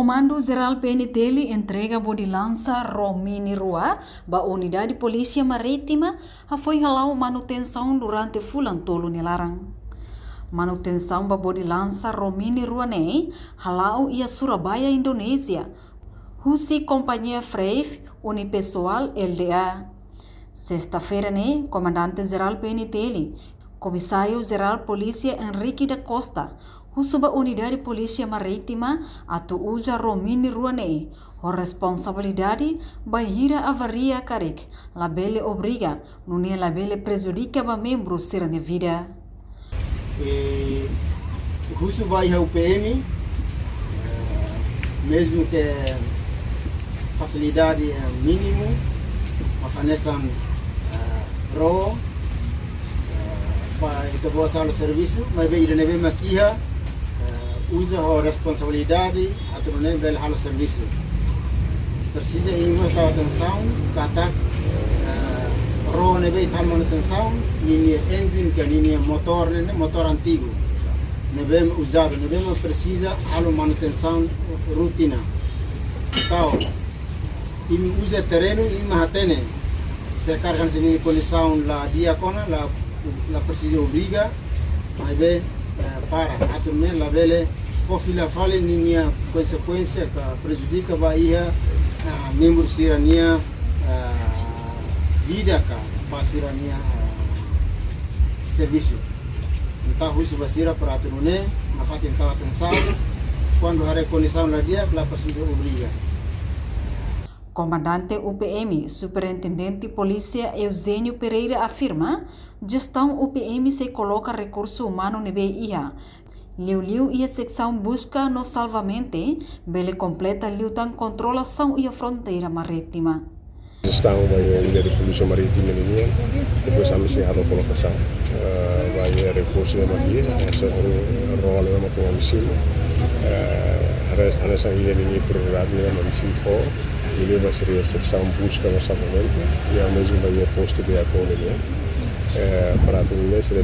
Comando Geral PNTL entrega body lança Romini Rua ba Unidade Polícia Marítima foi halau manutenção durante fulan tolo nilarang. Manutenção ba body lança Romini Rua ne halau ia Surabaya, Indonesia. Husi Companhia Freif Unipessoal LDA. Sexta-feira ne Comandante Geral PNTL, Comissário Geral Polícia Henrique da Costa, Husuba Unidade Polícia Marítima atau usa Romini Ruane, o responsabilidade bahira avaria karek, labele obriga, nunia labele prejudica ba membros serane vida. Husuba ia UPM, mesmo que facilidade mínimo, afanesan ro, para itu bawa salah serviço, mas bem irene bem maquia usa a responsabilidade atau nem bel halo serviço. Precisa irmos dar atenção, kata ro ne bem tal manutenção, ini engine que ini motor ne motor antigo, ne bem usado, ne bem precisa halo manutenção rutina. Kau ini usa terreno ini mahatene, sekarang sini condição la diacona la precisa obriga, mas bem para atau la bele fofila fale ninia consequência que prejudica bahia membros sirania vida ka pasirania serviço. Então husu basira para atau ne mafati entah atenção quando hare condição la dia la precisa obriga. Comandante UPM, Superintendente Polícia Eusênio Pereira afirma, gestão UPM se coloca recurso humano nebe ia. Liu ia secção busca no salvamento, bele completa liu tan controlação e a fronteira marítima. Gestão vai unidade polícia marítima ini, depois kami se halo colocação. Vai recurso yang aqui, essa role yang mau misi. Ana sa ini program yang misi for. Ini seria secção busca no salvamento e ao mesmo tempo posto de apoio para tudo isso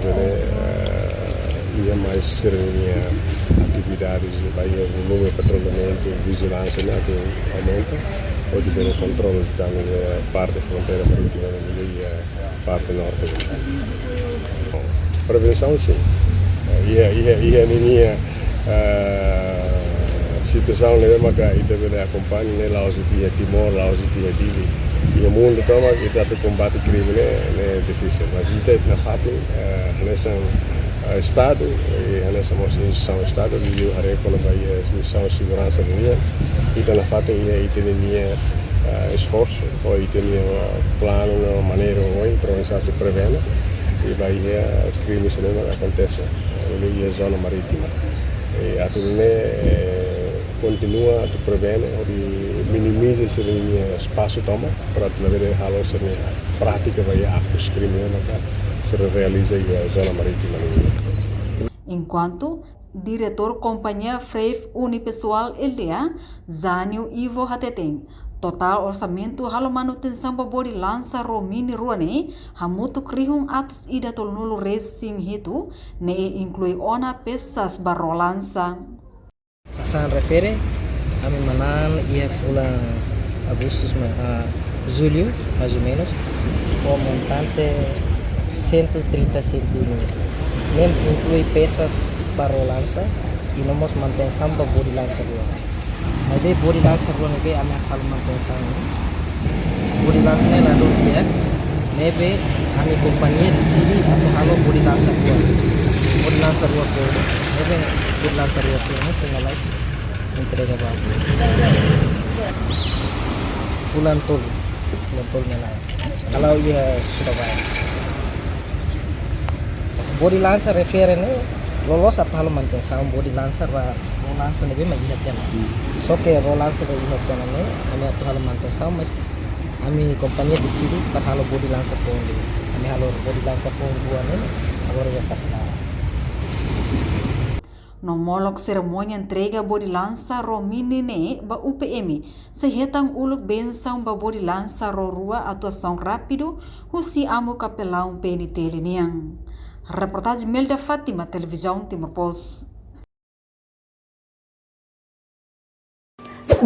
ia mais serem atividades vai volume de patrulhamento vigilância que aumenta ou de bem controle também parte fronteira marítima e parte norte. Prevenção sim ia minha situação leva maka ita bela acompanha ne Laos dia Timor Laos dia Dili e mundo toma kita tu combate crime ne difícil mas ita na fato nessa estado e nessa instituição estado e o are quando vai missão segurança minha ita na fato ita minha esforço ou ita minha plano maneira ou improvisado de prevenir e vai crime se não acontece na zona marítima e atualmente continua a prevenir e minimizar esse espaço toma para levar halo seni prática vai atos criminais se realiza em zona marítima. Enquanto diretor Companhia Freif Unipessoal LDA, Zânio Ivo Hateteng, total orçamento halo manutenção babori lança Romini Ruane, hamutu krihung atos ida tolnulu racing hitu, ne inclui ona pesas barolança. Sasan refere kami manan ia bulan Agustus julho mais ou menos com montante 130 centímetros nem inclui peças para lança e não mos manutenção para body lança rua mas de body lança rua nebe kami akan manutenção body lança ne lalu dia nebe kami kompanhia di sini atau halo body lança rua nebe body lança rua ini pengalai entrega ba bulan tolnya lah kalau ia Surabaya body lancer referen lolos atau halo manutenção body lancer ba lancer nebe maingat jana so que lancer ba ingat jana ne kami atau halo manutenção mas kami kompanhia di sini par halo body lancer pun kami halo body lancer pun dua ne agora ya pasar. No molok cerimônia entrega body lança Romini ne ba UPM se hetang uluk benção ba body lança rua atuação rápido husi amo capelão PNTL niang. Reportagem Melda Fátima, televisão Timor Post.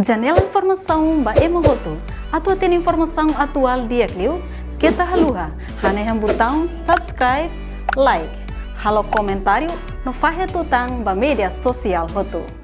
Janela informação ba Emohoto, atau tem informação atual dia Clio, kita haluha, haneham botão subscribe, like, halo comentário no fahe tutang ba media sosial Hoto.